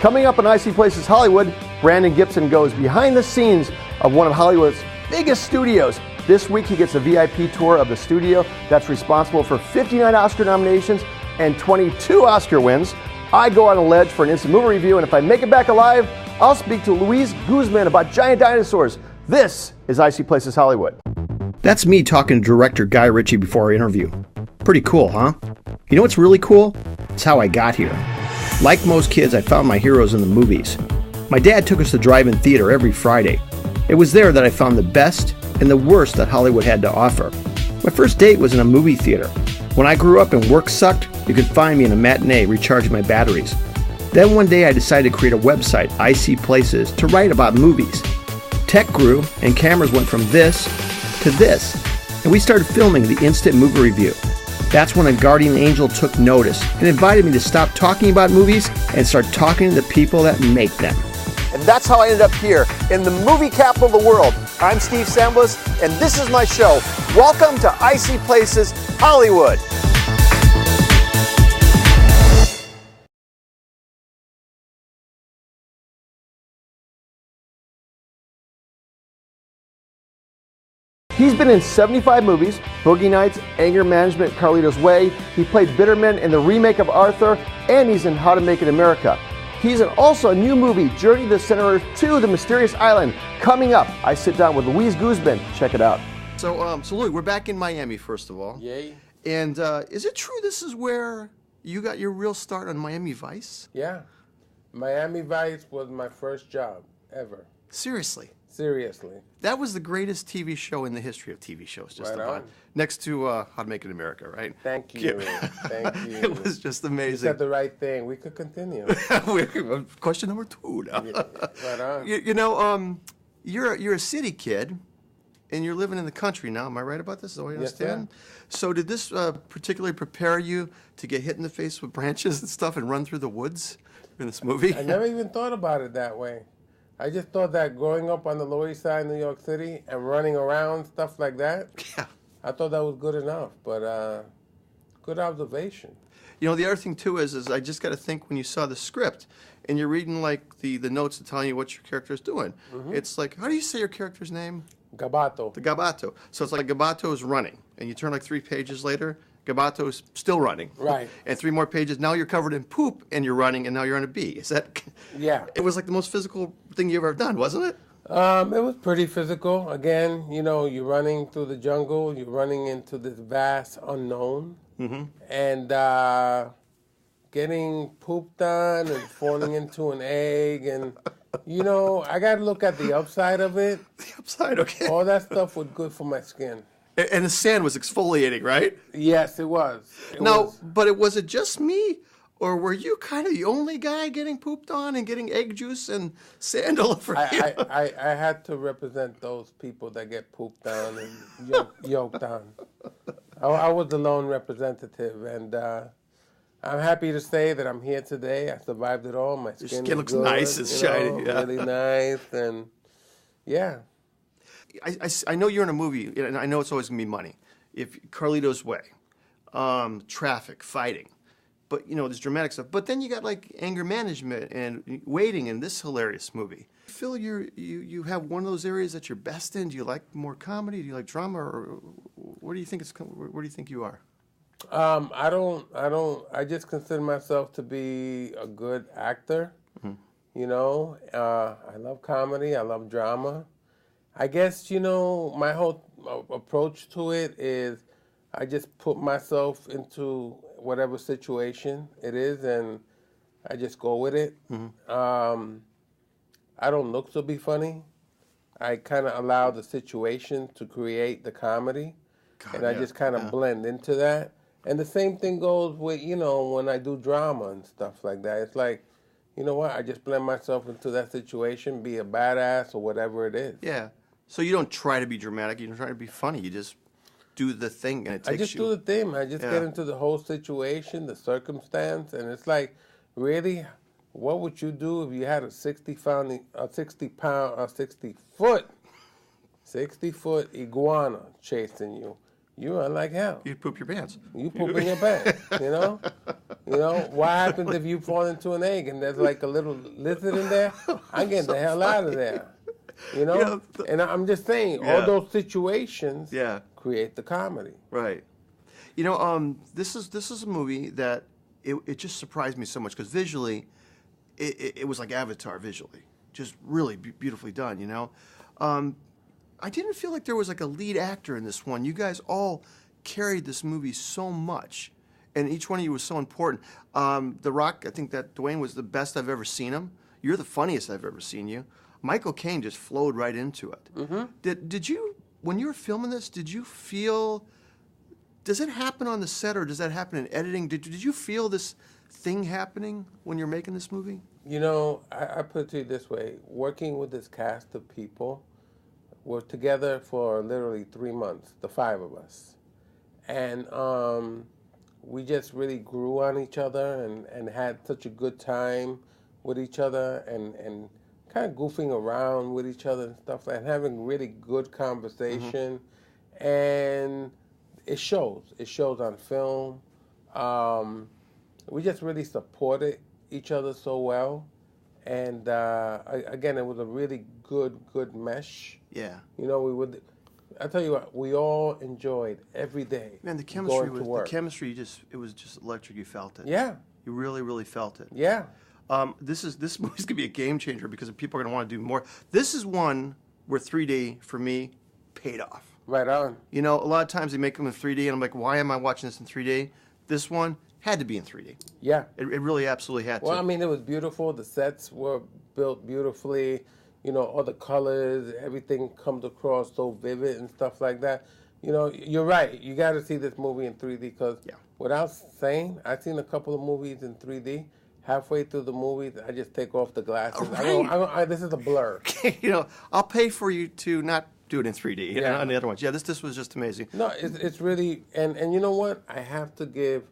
Coming up on IC Places Hollywood, Brandon Gibson goes behind the scenes of one of Hollywood's biggest studios. This week he gets a VIP tour of the studio that's responsible for 59 Oscar nominations and 22 Oscar wins. I go on a ledge for an instant movie review, and if I make it back alive, I'll speak to Luis Guzman about giant dinosaurs. This is IC Places Hollywood. That's me talking to director Guy Ritchie before our interview. Pretty cool, huh? You know what's really cool? It's how I got here. Like most kids, I found my heroes in the movies. My dad took us to drive-in theater every Friday. It was there that I found the best and the worst that Hollywood had to offer. My first date was in a movie theater. When I grew up and work sucked, you could find me in a matinee recharging my batteries. Then one day I decided to create a website, IC Places, to write about movies. Tech grew and cameras went from this to this, and we started filming the Instant Movie Review. That's when a guardian angel took notice and invited me to stop talking about movies and start talking to the people that make them. And that's how I ended up here in the movie capital of the world. I'm Steve Samblis, and this is my show. Welcome to IC Places Hollywood. He's been in 75 movies, Boogie Nights, Anger Management, Carlito's Way. He played Bitterman in the remake of Arthur, and he's in How to Make It in America. He's in also a new movie, Journey to the Center Earth 2, The Mysterious Island. Coming up, I sit down with Luis Guzman. Check it out. So Louis, we're back in Miami, first of all. Yay. And is it true this is where you got your real start on Miami Vice? Yeah. Miami Vice was my first job ever. Seriously? Seriously. That was the greatest TV show in the history of TV shows, just Right about. on. Next to How to Make It in America, right? Thank you. Yeah. Thank you. It was just You amazing. said the right thing. We could continue. Question number 2 now. Yeah, right on. You know, you're a city kid, and you're living in the country now. Am I right about this? Is that what I Yes, understand? So did this particularly prepare you to get hit in the face with branches and stuff and run through the woods in this movie? I never even thought about it that way. I just thought that growing up on the Lower East Side, New York City, and running around, stuff like that, Yeah. I thought that was good enough. But good observation. You know, the other thing, too, is I just got to think when you saw the script and you're reading, like, the notes and telling you what your character is doing. Mm-hmm. It's like, how do you say your character's name? Gabato. The Gabato. So it's like Gabato is running, and you turn like 3 pages later, Gabato is still running. Right. And 3 more pages, now you're covered in poop, and you're running, and now you're on a bee. Is that? Yeah. It was like the most physical thing you ever done, wasn't it? It was pretty physical. Again, you know, you're running through the jungle, you're running into this vast unknown, and getting pooped on and falling into an egg, and you know, I got to look at the upside of it. The upside, okay. All that stuff was good for my skin. And the sand was exfoliating, right? Yes, it was. But was it just me? Or were you kind of the only guy getting pooped on and getting egg juice and sand all over you? I had to represent those people that get pooped on and yoked on. I was the lone representative, and I'm happy to say that I'm here today. I survived it all. My skin looks good, nice, it's shiny, yeah. really nice, and yeah. I know you're in a movie, and I know it's always going to be money. If Carlito's Way, traffic, fighting. But, you know, there's dramatic stuff. But then you got, like, Anger Management and Waiting in this hilarious movie. Phil, you have one of those areas that you're best in. Do you like more comedy? Do you like drama? Or where do you think where do you think you are? I just consider myself to be a good actor. Mm-hmm. You know, I love comedy. I love drama. I guess, you know, my whole approach to it is I just put myself into whatever situation it is, and I just go with it. Mm-hmm. I don't look to be funny. I kind of allow the situation to create the comedy, and I just kind of blend into that. And the same thing goes with, you know, when I do drama and stuff like that. It's like, you know what, I just blend myself into that situation, be a badass or whatever it is. Yeah. So you don't try to be dramatic. You don't try to be funny. You just do the thing, and it takes you. I just do the thing. I just get into the whole situation, the circumstance, and it's like, really, what would you do if you had a 60-foot iguana chasing you? you run like hell. You'd poop your pants. You poop in your pants, you know? You know, what happens if you fall into an egg and there's like a little lizard in there? I'm getting the hell out of there. You know? And I'm just saying, all those situations create the comedy. Right. You know, this is a movie that it just surprised me so much because visually, it was like Avatar visually, just really beautifully done. You know, I didn't feel like there was like a lead actor in this one. You guys all carried this movie so much, and each one of you was so important. The Rock, I think that Dwayne was the best I've ever seen him. You're the funniest I've ever seen you. Michael Caine just flowed right into it. Mm-hmm. Did you, when you were filming this, did you feel? Does it happen on the set or does that happen in editing? Did you feel this thing happening when you're making this movie? You know, I put it to you this way. Working with this cast of people, we're together for literally 3 months, the 5 of us. And we just really grew on each other and had such a good time with each other and kind of goofing around with each other and stuff and having really good conversation. Mm-hmm. And it shows. It shows on film. We just really supported each other so well. And again, it was a really good mesh. Yeah. You know, I tell you what, we all enjoyed every day. Man, the chemistry it was just electric. You felt it. Yeah. You really felt it. Yeah. This movie's gonna be a game changer because people are gonna want to do more. This is one where 3D for me paid off. Right on. You know, a lot of times they make them in 3D, and I'm like, why am I watching this in 3D? This one had to be in 3D. Yeah. It really absolutely had to. Well, I mean, it was beautiful. The sets were built beautifully. You know, all the colors, everything comes across so vivid and stuff like that. You know, you're right. You got to see this movie in 3D because without saying, I've seen a couple of movies in 3D. Halfway through the movie, I just take off the glasses. Right. This is a blur. You know, I'll pay for you to not do it in 3D. Yeah. On the other ones. Yeah, this was just amazing. No, it's really, and you know what? I have to give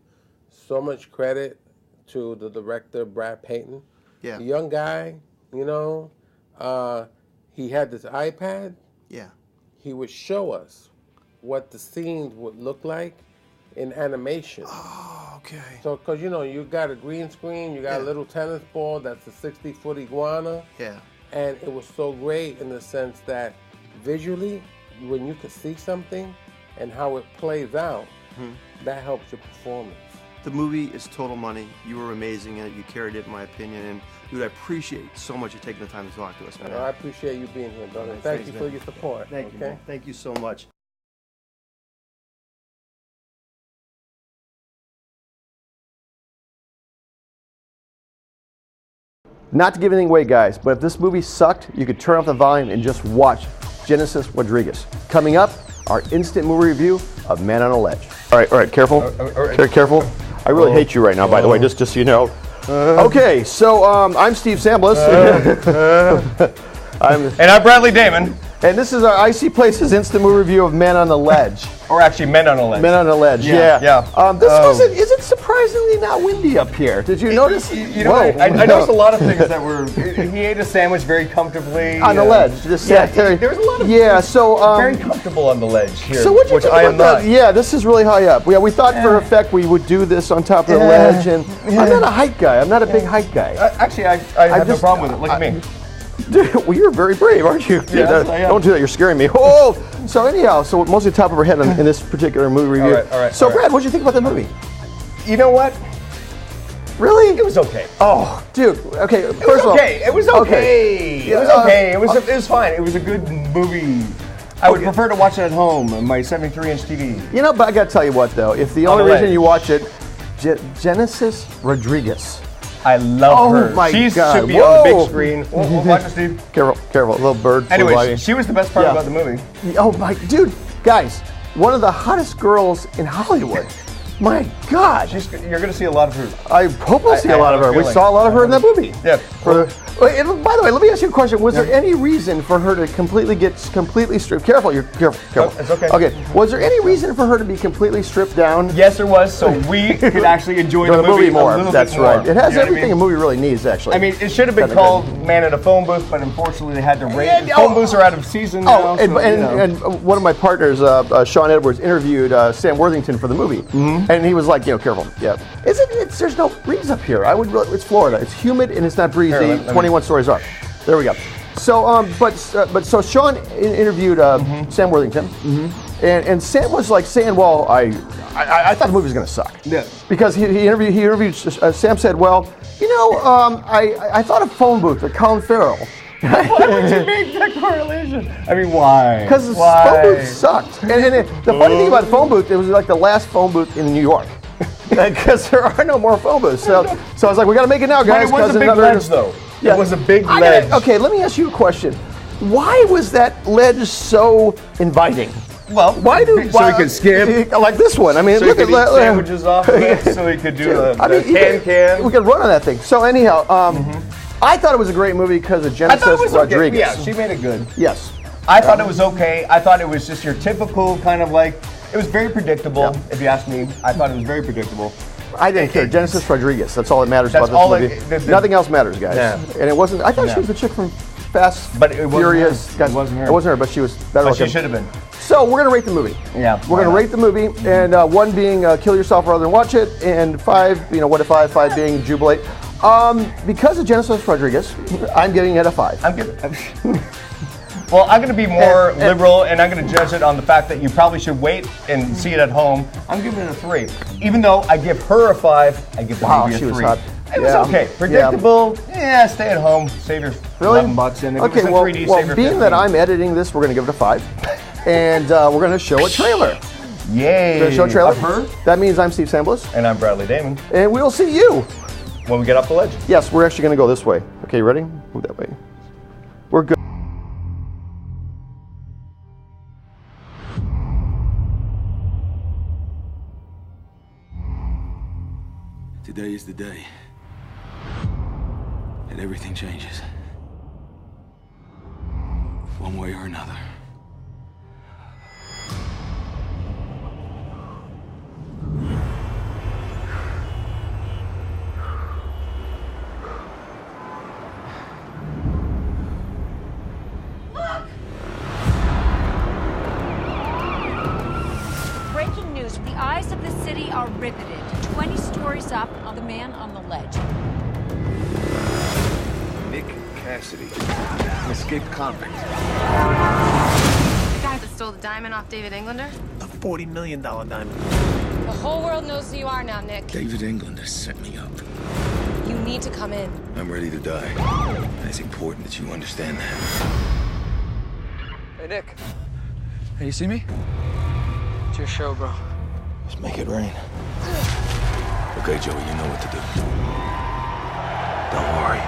so much credit to the director, Brad Payton. Yeah. The young guy, you know, he had this iPad. Yeah. He would show us what the scenes would look like in animation. Oh, okay. So, because, you know, you got a green screen, you got a little tennis ball that's a 60-foot iguana. Yeah. And it was so great in the sense that visually, when you could see something and how it plays out, that helps your performance. The movie is total money. You were amazing in it. You carried it, in my opinion. And, dude, I appreciate so much you taking the time to talk to us, man. I appreciate you being here, brother. Thank you for your support. Thank you. Thank you so much. Not to give anything away, guys, but if this movie sucked, you could turn off the volume and just watch Genesis Rodriguez. Coming up, our instant movie review of Man on a Ledge. All right, careful. Careful. I really hate you right now, by the way, just so you know. Okay, so I'm Steve Samblis. And I'm Bradley Damon. And this is our Icy Places instant movie review of Men on the Ledge. Or actually, Men on a Ledge. Men on a Ledge, yeah. Is it surprisingly not windy up here? Did you notice? You know, I noticed a lot of things that were, he ate a sandwich very comfortably. On the ledge, just sat there. There was a lot of very comfortable on the ledge here, so which I am not. Yeah, this is really high up. We thought for effect we would do this on top of the ledge, and I'm not a height guy. I'm not a big height guy. Actually, I have no problem with it. Look at me. Dude, well, you're very brave, aren't you? Yes, I am. Don't do that, you're scaring me. Oh! So anyhow, mostly top of our head in this particular movie review. All right, Brad, what did you think about the movie? You know what? Really? It was okay. Oh, dude. Okay, It was okay. It was fine. It was a good movie. I would prefer to watch it at home on my 73-inch TV. You know, but I got to tell you what, though. If the only reason you watch it, Genesis Rodriguez. I love her. My she God. should be on the big screen. Watch it, Steve. Careful. Little bird. Anyway, she was the best part about the movie. Oh, my. Dude, guys, one of the hottest girls in Hollywood. My God. You're going to see a lot of her. I hope we'll see a lot of her. We saw a lot of her in that movie. Yeah. And by the way, let me ask you a question. Was there any reason for her to completely stripped? Careful, you're careful. Oh, it's okay. Okay. Was there any reason for her to be completely stripped down? Yes, there was, so we could actually enjoy the movie more. a little That's bit more. right. It has You know what I everything mean? a movie really needs, actually. I mean, it should have been called Man in a Phone Booth, but unfortunately they had to rate it. Phone booths are out of season now. And one of my partners, Sean Edwards, interviewed Sam Worthington for the movie, and he was like, careful. Yeah, there's no breeze up here. It's Florida. It's humid and it's not breezy. Here, let me- 21 stories up. There we go. So, so Sean interviewed Sam Worthington, and Sam was like saying, "Well, I thought the movie was going to suck." Yeah. Because he interviewed. Sam said, "Well, I thought of Phone Booth with Colin Farrell." Why would you make that correlation? I mean, why? Because the phone booth sucked. And the funny thing about phone booth, it was like the last phone booth in New York. Because there are no more phone booths. So I was like, we got to make it now, guys. But it was a big ledge, though. Yeah. It was a big ledge. Okay, let me ask you a question. Why was that ledge so inviting? Well, so he could skip. Like this one. I mean, So look he at could eat sandwiches off of it, so he could do the can. We could run on that thing. So anyhow, I thought it was a great movie because of Genesis Rodriguez. Yeah, she made it good. Yes. I thought it was okay. I thought it was just your typical kind of like, it was very predictable, if you ask me. I thought it was very predictable. I didn't care. Genesis Rodriguez. That's all that matters That's about all this movie. Nothing else matters, guys. Yeah. And it wasn't. I thought she was the chick from Fast, But it wasn't Furious. her. It wasn't her. It wasn't her, but she was better But looking. she should have been. So we're gonna rate the movie. Yeah. We're gonna rate the movie, and one being kill yourself rather than watch it, and 5, what if 5 being jubilate. Because of Genesis Rodriguez, I'm giving it a 5. I'm good. Well, I'm going to be more liberal, and I'm going to judge it on the fact that you probably should wait and see it at home. I'm giving it a 3. Even though I give her a 5, I give the movie a 3. She was hot. It was okay. Predictable. Yeah, stay at home. Save your $11. And if Okay, it was in well, 3D, well save your being 15. that I'm editing this, we're going to give it a 5. And we're going to show a trailer. Yay. We're going to show a trailer. Of her. That means I'm Steve Samblis. And I'm Bradley Damon. And we'll see you. When we get off the ledge. Yes, we're actually going to go this way. Okay, ready? Move that way. We're good. Today is the day that everything changes. One way or another. Breaking news. The eyes of the city are riveted. 20 stories up on the man on the ledge. Nick Cassidy, an escaped convict. The guy that stole the diamond off David Englander? A $40 million diamond. The whole world knows who you are now, Nick. David Englander set me up. You need to come in. I'm ready to die. And it's important that you understand that. Hey, Nick. Hey, you see me? It's your show, bro. Let's make it rain. Okay, Joey, you know what to do. Don't worry.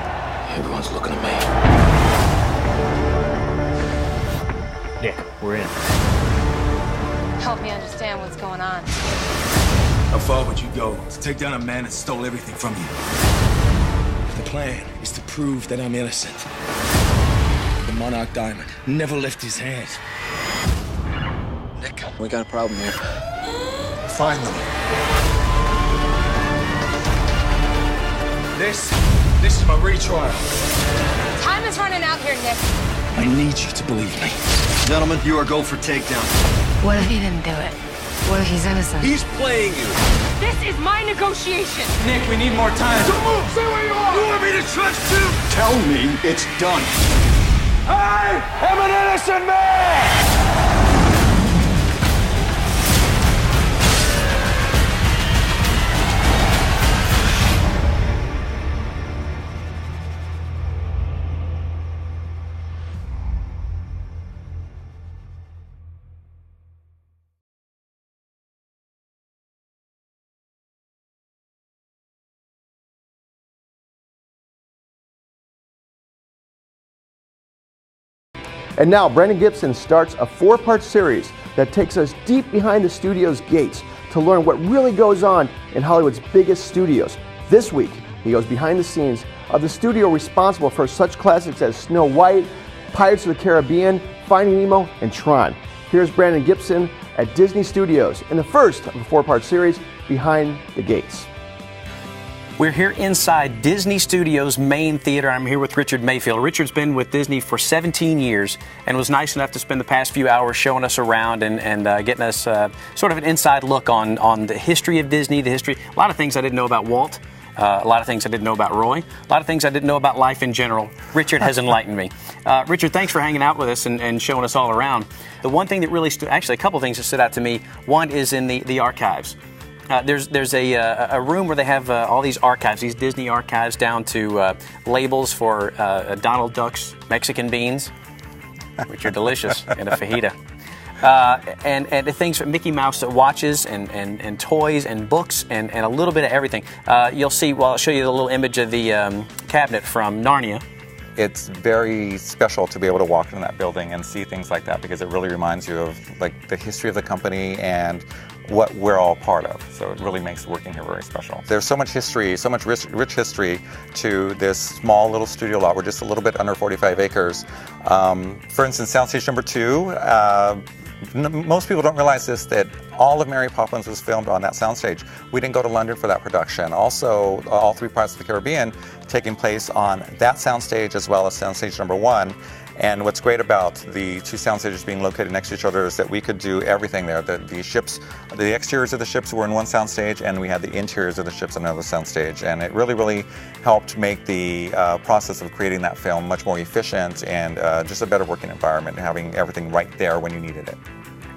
Everyone's looking at me. Nick, we're in. Help me understand what's going on. How far would you go to take down a man that stole everything from you? The plan is to prove that I'm innocent. The Monarch Diamond never left his hands. Nick, we got a problem here. Find them. This is my retrial. Time is running out here, Nick. I need you to believe me. Gentlemen, you are go for takedown. What if he didn't do it? What if he's innocent? He's playing you. This is my negotiation. Nick, we need more time. Don't move! Stay where you are! You want me to trust you? Tell me it's done. I am an innocent man! And now Brandon Gibson starts a 4-part series that takes us deep behind the studio's gates to learn what really goes on in Hollywood's biggest studios. This week, he goes behind the scenes of the studio responsible for such classics as Snow White, Pirates of the Caribbean, Finding Nemo, and Tron. Here's Brandon Gibson at Disney Studios in the first of a 4-part series, Behind the Gates. We're here inside Disney Studios main theater. I'm here with Richard Mayfield. Richard's been with Disney for 17 years and was nice enough to spend the past few hours showing us around and getting us sort of an inside look on the history of Disney, a lot of things I didn't know about Walt, a lot of things I didn't know about Roy, a lot of things I didn't know about life in general. Richard has enlightened me. Richard, thanks for hanging out with us and showing us all around. The one thing that really actually a couple things that stood out to me. One is in the archives. There's a room where they have all these archives, these Disney archives, down to labels for Donald Duck's Mexican beans, which are delicious, and a fajita. And the things for Mickey Mouse watches and toys and books and a little bit of everything. You'll see, well, I'll show you the little image of the cabinet from Narnia. It's very special to be able to walk in that building and see things like that because it really reminds you of like the history of the company and what we're all part of. So it really makes working here very special. There's so much history, so much rich history to this small little studio lot. We're just a little bit under 45 acres. For instance, Soundstage number 2, most people don't realize this, that all of Mary Poppins was filmed on that soundstage. We didn't go to London for that production. Also, all 3 Pirates of the Caribbean taking place on that soundstage as well as Soundstage number 1. And what's great about the 2 sound stages being located next to each other is that we could do everything there. The ships, the exteriors of the ships were in one sound stage, and we had the interiors of the ships in another sound stage. And it really, really helped make the process of creating that film much more efficient and just a better working environment, having everything right there when you needed it.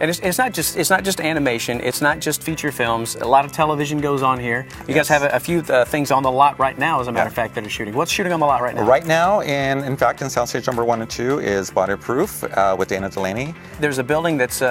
And it's not just animation. It's not just feature films. A lot of television goes on here. You guys have a few things on the lot right now, as a matter of fact, that are shooting. What's shooting on the lot right now? Right now, in fact, in Soundstage number 1 and 2 is Bodyproof with Dana Delaney. There's a building that's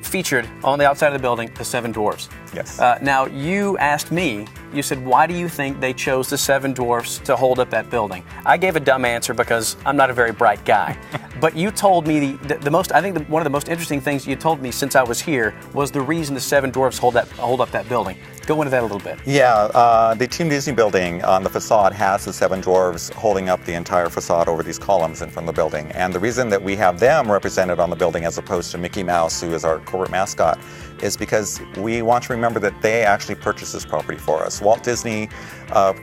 featured on the outside of the building, the Seven Dwarfs. Yes. Now, you asked me, you said, why do you think they chose the Seven Dwarfs to hold up that building? I gave a dumb answer because I'm not a very bright guy. But you told me one of the most interesting things you told me since I was here was the reason the Seven Dwarfs hold up that building. Go into that a little bit. Yeah, the Team Disney building on the facade has the Seven Dwarfs holding up the entire facade over these columns in front of the building. And the reason that we have them represented on the building as opposed to Mickey Mouse, who is our corporate mascot, is because we want to remember that they actually purchased this property for us. Walt Disney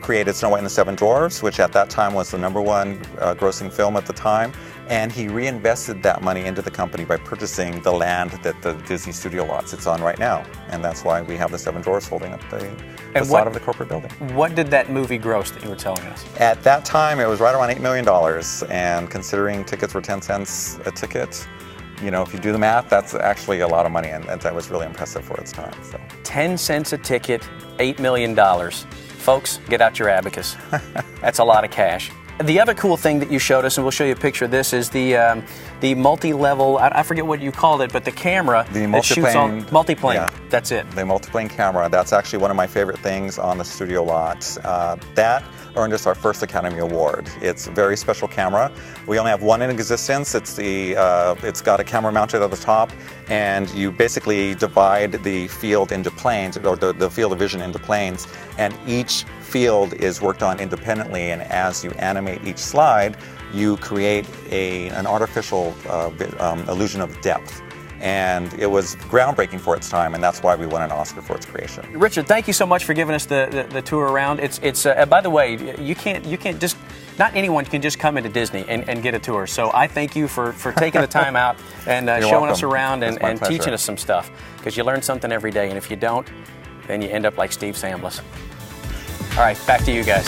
created Snow White and the Seven Dwarfs, which at that time was the #1 grossing film at the time. And he reinvested that money into the company by purchasing the land that the Disney Studio lot sits on right now. And that's why we have the Seven Dwarfs holding up the facade of the corporate building. What did that movie gross that you were telling us? At that time, it was right around $8 million. And considering tickets were 10 cents a ticket, you know, if you do the math, that's actually a lot of money. And that was really impressive for its time. So 10 cents a ticket, $8 million. Folks, get out your abacus. That's a lot of cash. The other cool thing that you showed us, and we'll show you a picture of this, is the multi-level, I forget what you called it, but the camera that shoots on multiplane. Yeah, that's it. The multiplane camera. That's actually one of my favorite things on the studio lot. That earned us our first Academy Award. It's a very special camera. We only have one in existence. It's got a camera mounted at the top, and you basically divide the field into planes, or the field of vision into planes, and each field is worked on independently, and as you animate each slide, you create an artificial illusion of depth. And it was groundbreaking for its time, and that's why we won an Oscar for its creation. Richard, thank you so much for giving us the tour around. It's by the way, you can't just, not anyone can just come into Disney and get a tour. So I thank you for taking the time out and showing us around and teaching us some stuff, because you learn something every day, and if you don't, then you end up like Steve Samlis. All right, back to you guys.